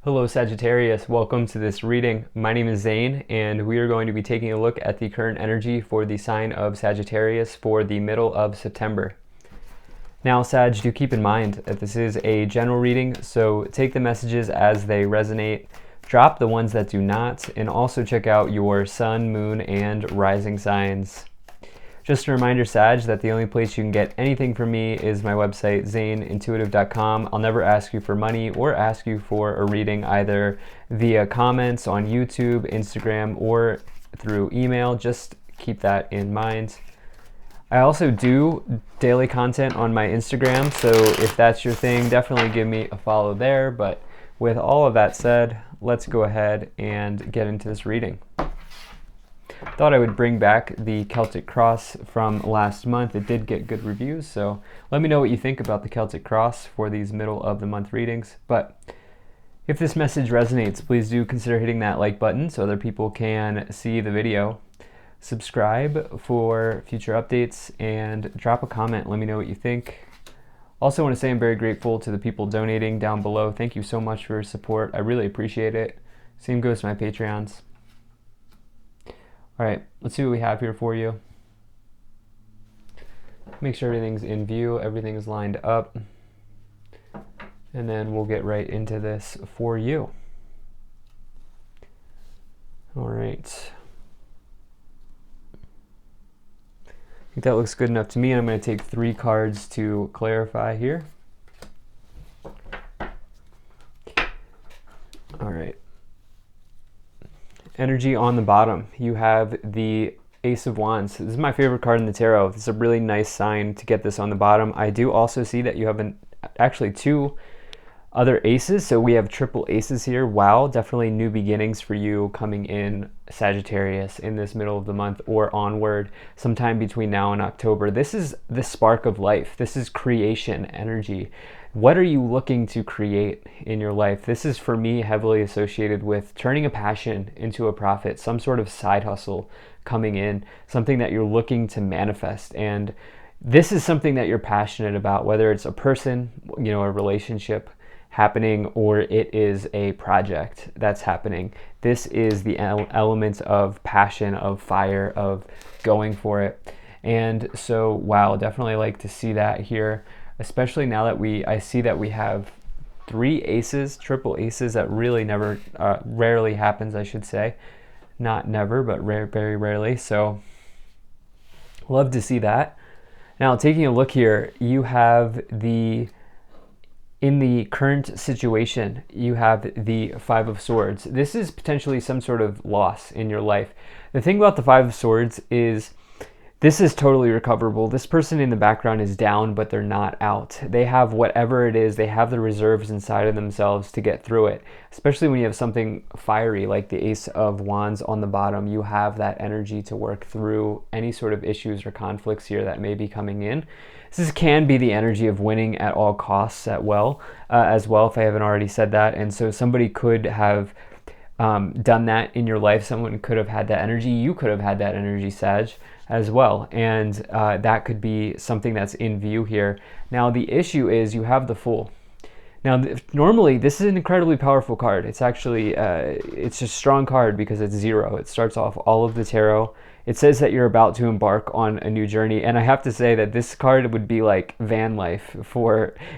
Hello Sagittarius, welcome to this reading. My name is Zane and we are going to be taking a look at the current energy for the sign of Sagittarius for the middle of September. Now Sag, do keep in mind that this is a general reading, so take the messages as they resonate, drop the ones that do not, and also check out your sun, moon, and rising signs. Just a reminder, Sag, that the only place you can get anything from me is my website, zaneintuitive.com. I'll never ask you for money or ask you for a reading either via comments on YouTube, Instagram, or through email. Just keep that in mind. I also do daily content on my Instagram, so if that's your thing, definitely give me a follow there. But with all of that said, let's go ahead and get into this reading. Thought I would bring back the Celtic Cross from last month. It did get good reviews, so let me know what you think about the Celtic Cross for these middle of the month readings. But if this message resonates, please do consider hitting that like button so other people can see the video. Subscribe for future updates and drop a comment. Let me know what you think. Also want to say I'm very grateful to the people donating down below. Thank you so much for your support. I really appreciate it. Same goes to my Patreons. All right, let's see what we have here for you. Make sure everything's in view, everything is lined up, and then we'll get right into this for you. All right. I think that looks good enough to me. I'm going to take 3 cards to clarify here. All right. Energy on the bottom, you have the Ace of Wands. This is my favorite card in the tarot. This is a really nice sign to get this on the bottom. I do also see that you have actually 2 other aces, so we have triple aces here. Wow, definitely new beginnings for you coming in, Sagittarius, in this middle of the month or onward, sometime between now and October. This is the spark of life. This is creation energy. What are you looking to create in your life? This is, for me, heavily associated with turning a passion into a profit, some sort of side hustle coming in, something that you're looking to manifest. And this is something that you're passionate about, whether it's a person, a relationship happening, or it is a project that's happening. This is the element of passion, of fire, of going for it. And so, wow, definitely like to see that here, especially now that I see that we have 3 aces, triple aces. That really rarely happens, I should say. Not never, but very rarely. So love to see that. Now, taking a look here, you have in the current situation, you have the 5 of Swords. This is potentially some sort of loss in your life. The thing about the 5 of Swords is this is totally recoverable. This person in the background is down, but they're not out. They have whatever it is. They have the reserves inside of themselves to get through it, especially when you have something fiery like the Ace of Wands on the bottom. You have that energy to work through any sort of issues or conflicts here that may be coming in. This can be the energy of winning at all costs as well, if I haven't already said that. And so somebody could have done that in your life. Someone could have had that energy. You could have had that energy, Sag, as well. And that could be something that's in view here. Now, the issue is you have the Fool. Now, normally, this is an incredibly powerful card. It's actually, it's a strong card because it's 0. It starts off all of the tarot. It says that you're about to embark on a new journey. And I have to say that this card would be like van life.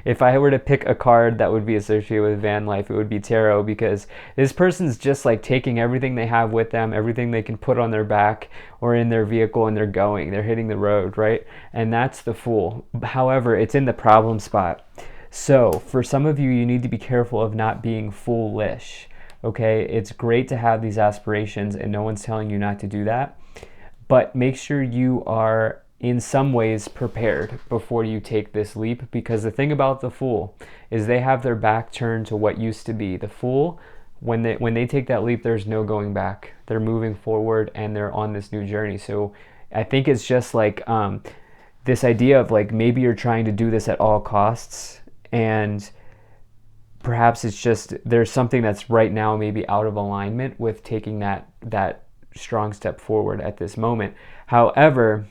If I were to pick a card that would be associated with van life, it would be tarot, because this person's just like taking everything they have with them, everything they can put on their back or in their vehicle, and they're hitting the road, right? And that's the Fool. However, it's in the problem spot. So for some of you, you need to be careful of not being foolish, okay? It's great to have these aspirations, and no one's telling you not to do that. But make sure you are in some ways prepared before you take this leap, because the thing about the Fool is they have their back turned to what used to be. The Fool, when they take that leap, there's no going back. They're moving forward and they're on this new journey. So I think it's just like this idea of like maybe you're trying to do this at all costs, and perhaps it's just there's something that's right now maybe out of alignment with taking that strong step forward at this moment. However,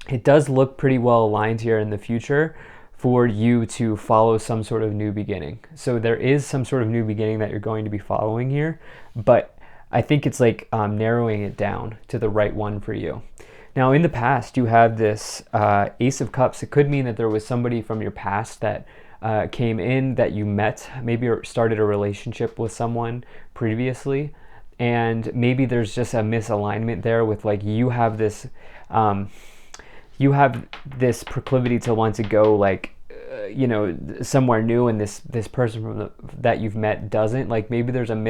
it does look pretty well aligned here in the future for you to follow some sort of new beginning. So there is some sort of new beginning that you're going to be following here, but I think it's like narrowing it down to the right one for you. Now, in the past, you have this Ace of Cups. It could mean that there was somebody from your past that came in that you met, maybe started a relationship with someone previously, and maybe there's just a misalignment there with like you have this proclivity to want to go like somewhere new, and this person from that you've met doesn't. Like maybe there's I'm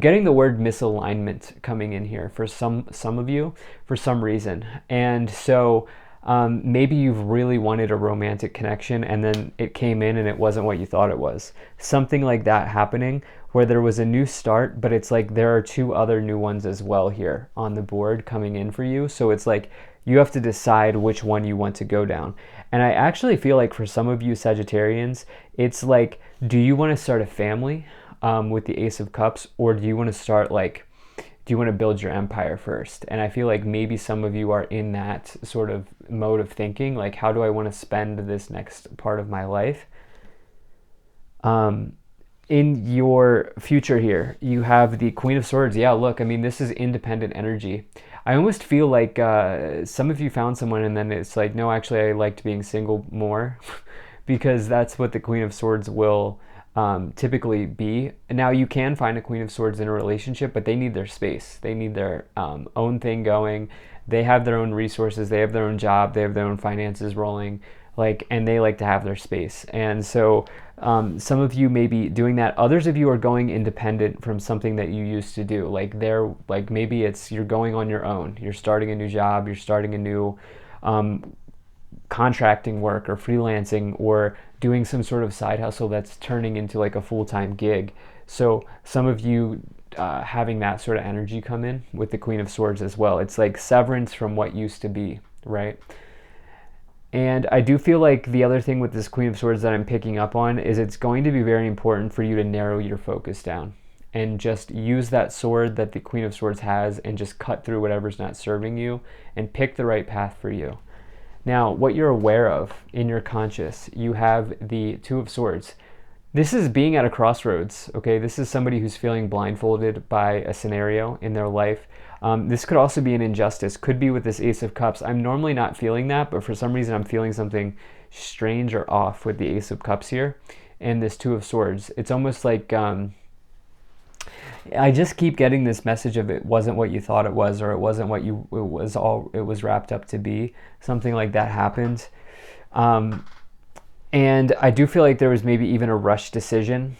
getting the word misalignment coming in here for some of you for some reason. And so maybe you've really wanted a romantic connection and then it came in and it wasn't what you thought it was. Something like that happening where there was a new start, but it's like there are two other new ones as well here on the board coming in for you. So it's like you have to decide which one you want to go down. And I actually feel like for some of you Sagittarians, it's like, do you want to start a family with the Ace of Cups, or do you want to start do you want to build your empire first? And I feel like maybe some of you are in that sort of mode of thinking, like, how do I want to spend this next part of my life? In your future here, you have the Queen of Swords. Yeah, look, I mean, this is independent energy. I almost feel like some of you found someone and then it's like, no, actually, I liked being single more because that's what the Queen of Swords will typically be. Now, you can find a Queen of Swords in a relationship, but they need their space. They need their own thing going. They have their own resources. They have their own job. They have their own finances rolling, and they like to have their space. And so some of you may be doing that. Others of you are going independent from something that you used to do. Maybe you're going on your own. You're starting a new job. You're starting a new contracting work or freelancing or doing some sort of side hustle that's turning into like a full-time gig. So some of you having that sort of energy come in with the Queen of Swords as well. It's like severance from what used to be, right? And I do feel like the other thing with this Queen of Swords that I'm picking up on is it's going to be very important for you to narrow your focus down and just use that sword that the Queen of Swords has and just cut through whatever's not serving you and pick the right path for you. Now, what you're aware of in your conscious, you have the Two of Swords. This is being at a crossroads, okay? This is somebody who's feeling blindfolded by a scenario in their life. This could also be an injustice, could be with this Ace of Cups. I'm normally not feeling that, but for some reason I'm feeling something strange or off with the Ace of Cups here and this Two of Swords. It's almost like I just keep getting this message of it wasn't what you thought it was, or it wasn't what it was wrapped up to be. Something like that happened. And I do feel like there was maybe even a rush decision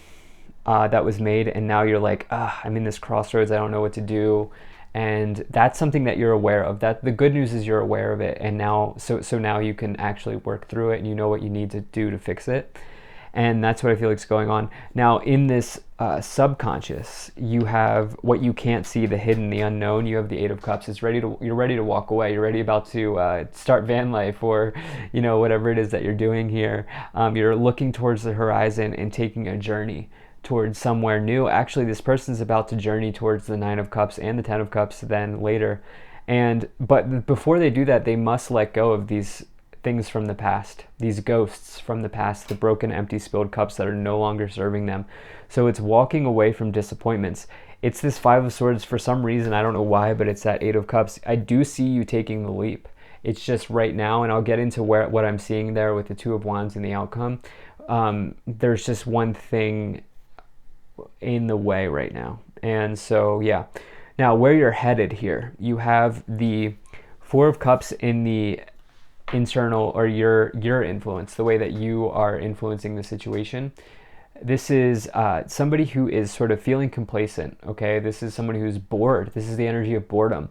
that was made, and now you're like, I'm in this crossroads, I don't know what to do. And that's something that you're aware of. That the good news is you're aware of it, and now so now you can actually work through it, and you know what you need to do to fix it. And that's what I feel like is going on. Now, in this subconscious, you have what you can't see, the hidden, the unknown. You have the Eight of Cups. You're ready to walk away. You're ready about to start van life, or whatever it is that you're doing here. You're looking towards the horizon and taking a journey towards somewhere new. Actually, this person's about to journey towards the Nine of Cups and the Ten of Cups then later. But before they do that, they must let go of these things from the past, these ghosts from the past, the broken, empty, spilled cups that are no longer serving them. So it's walking away from disappointments. It's this Five of Swords for some reason, I don't know why, but it's that Eight of Cups. I do see you taking the leap. It's just right now, and I'll get into what I'm seeing there with the Two of Wands and the outcome. There's just one thing in the way right now. And so, yeah. Now, where you're headed here, you have the Four of Cups in the internal, or your influence, the way that you are influencing the situation. This is somebody who is sort of feeling complacent, okay? This is somebody who's bored. This is the energy of boredom.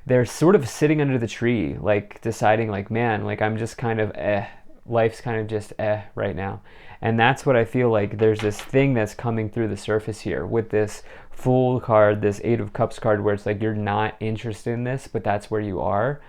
They're sort of sitting under the tree, like deciding like, man, like I'm just kind of life's kind of just right now. And that's what I feel like there's this thing that's coming through the surface here with this Fool card, this Eight of Cups card, where it's like you're not interested in this, but that's where you are.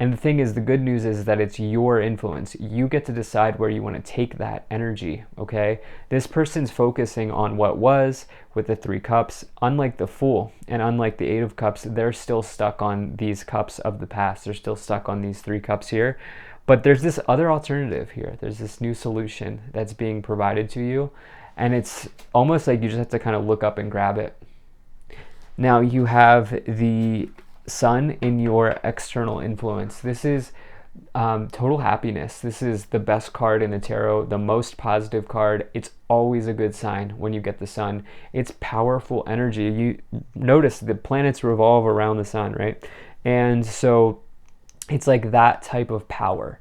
And the thing is, the good news is that it's your influence. You get to decide where you want to take that energy, okay? This person's focusing on what was with the Three Cups. Unlike the Fool and unlike the Eight of Cups, they're still stuck on these cups of the past. They're still stuck on these Three Cups here. But there's this other alternative here. There's this new solution that's being provided to you, and it's almost like you just have to kind of look up and grab it. Now you have the sun in your external influence. This is total happiness. This is the best card in the tarot, the most positive card. It's always a good sign when you get the sun. It's powerful energy. You notice the planets revolve around the sun, right? And so it's like that type of power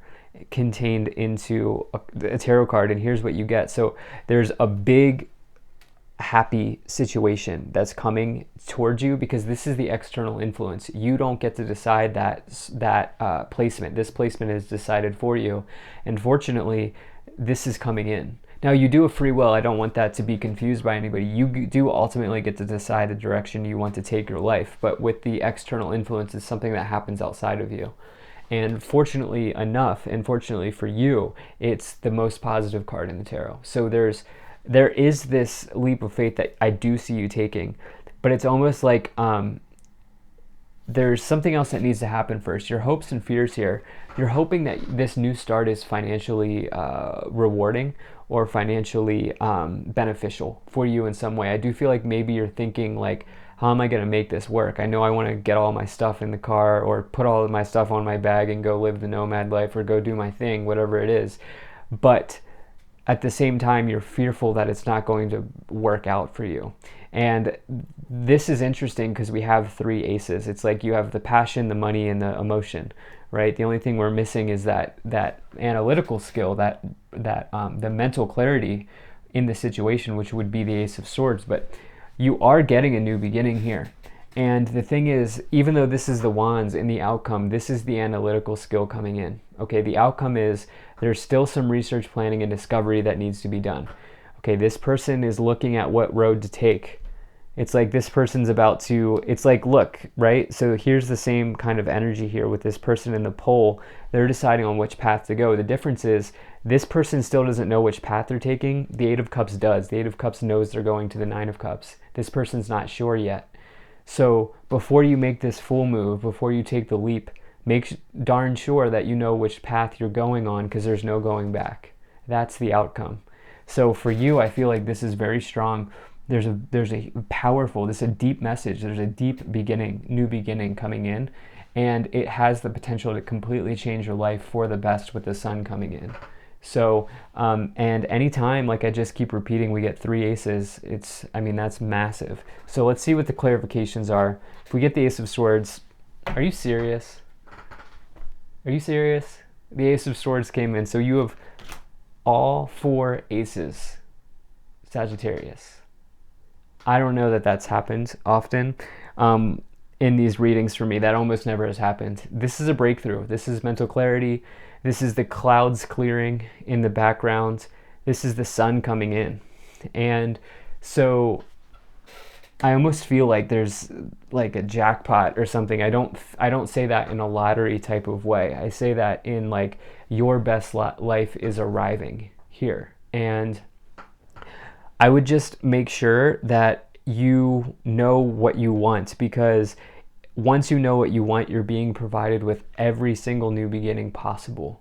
contained into a tarot card. And here's what you get. So there's a big happy situation that's coming towards you, because this is the external influence. You don't get to decide that placement. This placement is decided for you, and fortunately this is coming in. Now you do have free will. I don't want that to be confused by anybody. You do ultimately get to decide the direction you want to take your life, but with the external influence, it's something that happens outside of you. And fortunately enough, and fortunately for you, it's the most positive card in the tarot. So there is this leap of faith that I do see you taking, but it's almost like there's something else that needs to happen first. Your hopes and fears here, you're hoping that this new start is financially rewarding or financially beneficial for you in some way. I do feel like maybe you're thinking like, how am I going to make this work? I know I want to get all my stuff in the car, or put all of my stuff on my bag and go live the nomad life, or go do my thing, whatever it is. But at the same time, you're fearful that it's not going to work out for you. And this is interesting because we have 3 aces. It's like you have the passion, the money, and the emotion, right? The only thing we're missing is that analytical skill, that the mental clarity in the situation, which would be the Ace of Swords. But you are getting a new beginning here. And the thing is, even though this is the wands in the outcome, this is the analytical skill coming in. Okay, the outcome is there's still some research, planning, and discovery that needs to be done. Okay, this person is looking at what road to take. It's like this person's about to, it's like, look, right? So here's the same kind of energy here with this person in the pole. They're deciding on which path to go. The difference is this person still doesn't know which path they're taking. The Eight of Cups does. The Eight of Cups knows they're going to the Nine of Cups. This person's not sure yet. So before you make this full move, before you take the leap, make darn sure that you know which path you're going on, because there's no going back. That's the outcome. So for you, I feel like this is very strong. There's a powerful, this is a deep message. There's a deep beginning, new beginning coming in, and it has the potential to completely change your life for the best with the sun coming in. So, and anytime, like I just keep repeating, we get 3 aces, that's massive. So let's see what the clarifications are. If we get the Ace of Swords, are you serious? Are you serious? The Ace of Swords came in. So you have all 4 aces, Sagittarius. I don't know that that's happened often in these readings for me. That almost never has happened. This is a breakthrough. This is mental clarity. This is the clouds clearing in the background. This is the sun coming in. And so I almost feel like there's like a jackpot or something. I don't say that in a lottery type of way. I say that in like your best life is arriving here. And I would just make sure that you know what you want, because once you know what you want, you're being provided with every single new beginning possible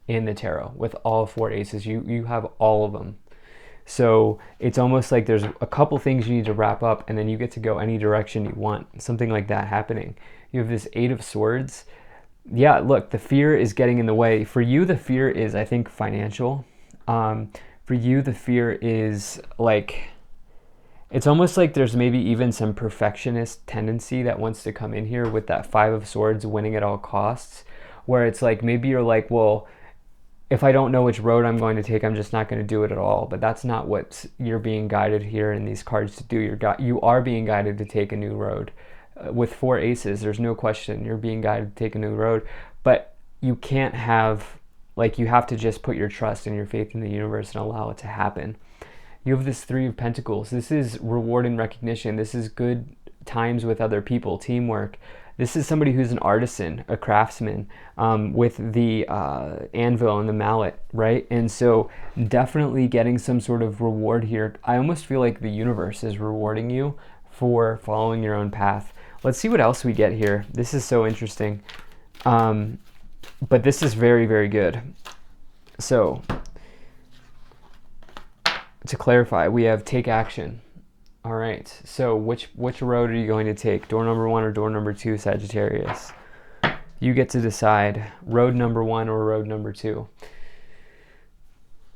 in the tarot. With all 4 aces, you have all of them. So it's almost like there's a couple things you need to wrap up, and then you get to go any direction you want. Something like that happening. You have this 8 of Swords. Yeah, look, the fear is getting in the way. For you, the fear is, I think, financial. For you, the fear is like, it's almost like there's maybe even some perfectionist tendency that wants to come in here with that 5 of Swords, winning at all costs, where it's like, maybe you're like, well, if I don't know which road I'm going to take, I'm just not going to do it at all. But that's not what you're being guided here in these cards to do. You are being guided to take a new road. With 4 aces, there's no question you're being guided to take a new road. But you can't have, like, you have to just put your trust and your faith in the universe and allow it to happen. You have this 3 of Pentacles. This is reward and recognition. This is good times with other people, teamwork. This is somebody who's an artisan, a craftsman, with the anvil and the mallet, right? And so definitely getting some sort of reward here. I almost feel like the universe is rewarding you for following your own path. Let's see what else we get here. This is so interesting. But this is very, very good. So to clarify, we have take action. All right, so which road are you going to take? Door number 1 or door number 2, Sagittarius? You get to decide, road number 1 or road number 2.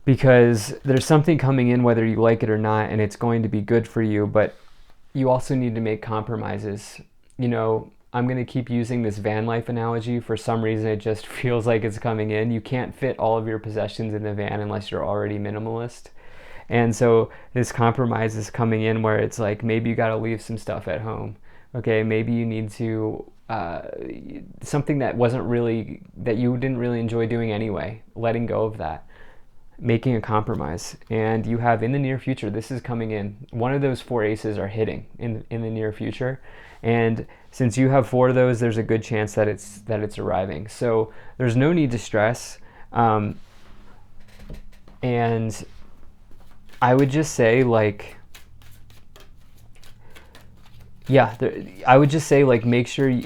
Because there's something coming in whether you like it or not, and it's going to be good for you, but you also need to make compromises. You know, I'm going to keep using this van life analogy. For some reason, it just feels like it's coming in. You can't fit all of your possessions in the van unless you're already minimalist. And so this compromise is coming in where it's like, maybe you got to leave some stuff at home. Okay, maybe you need to, something that you didn't really enjoy doing anyway, letting go of that, making a compromise. And you have in the near future, this is coming in. One of those 4 aces are hitting in the near future. And since you have 4 of those, there's a good chance that it's arriving. So there's no need to stress. And I would just say, like, yeah, I would just say, like, make sure,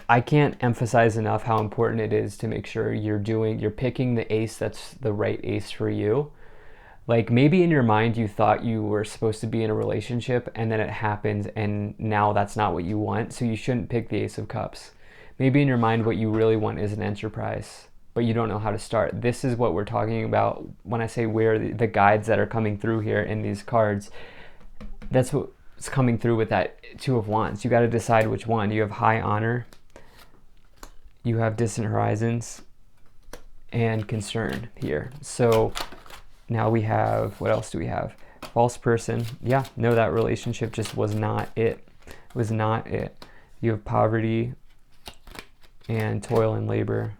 I can't emphasize enough how important it is to make sure you're picking the ace that's the right ace for you. Like, maybe in your mind you thought you were supposed to be in a relationship and then it happened and now that's not what you want, so you shouldn't pick the Ace of Cups. Maybe in your mind what you really want is an enterprise, but you don't know how to start. This is what we're talking about when I say where the guides that are coming through here in these cards. That's what's coming through with that 2 of Wands. You got to decide which one. You have High Honor, you have Distant Horizons, and Concern here. So now we have, what else do we have? False Person. Yeah, no, that relationship just was not it. It was not it. You have Poverty and Toil and Labor.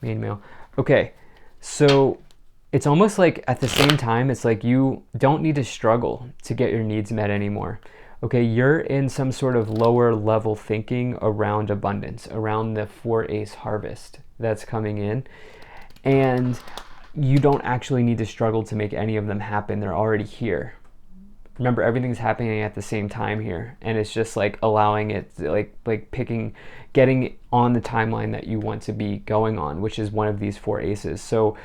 Main male. Okay, so it's almost like at the same time, it's like you don't need to struggle to get your needs met anymore. Okay, you're in some sort of lower level thinking around abundance, around the 4 ace harvest that's coming in. And you don't actually need to struggle to make any of them happen. They're already here. Remember, everything's happening at the same time here, and it's just like allowing it, like picking, getting on the timeline that you want to be going on, which is one of these 4 aces. So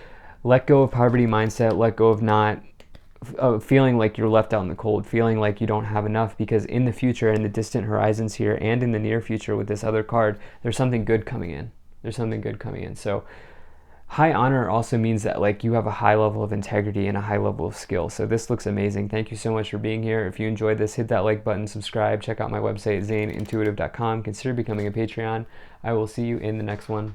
let go of poverty mindset, let go of not feeling like you're left out in the cold, feeling like you don't have enough, because in the future, in the distant horizons here, and in the near future with this other card, there's something good coming in. There's something good coming in. So High Honor also means that, like, you have a high level of integrity and a high level of skill. So this looks amazing. Thank you so much for being here. If you enjoyed this, hit that like button, subscribe, check out my website, zaneintuitive.com. Consider becoming a Patreon. I will see you in the next one.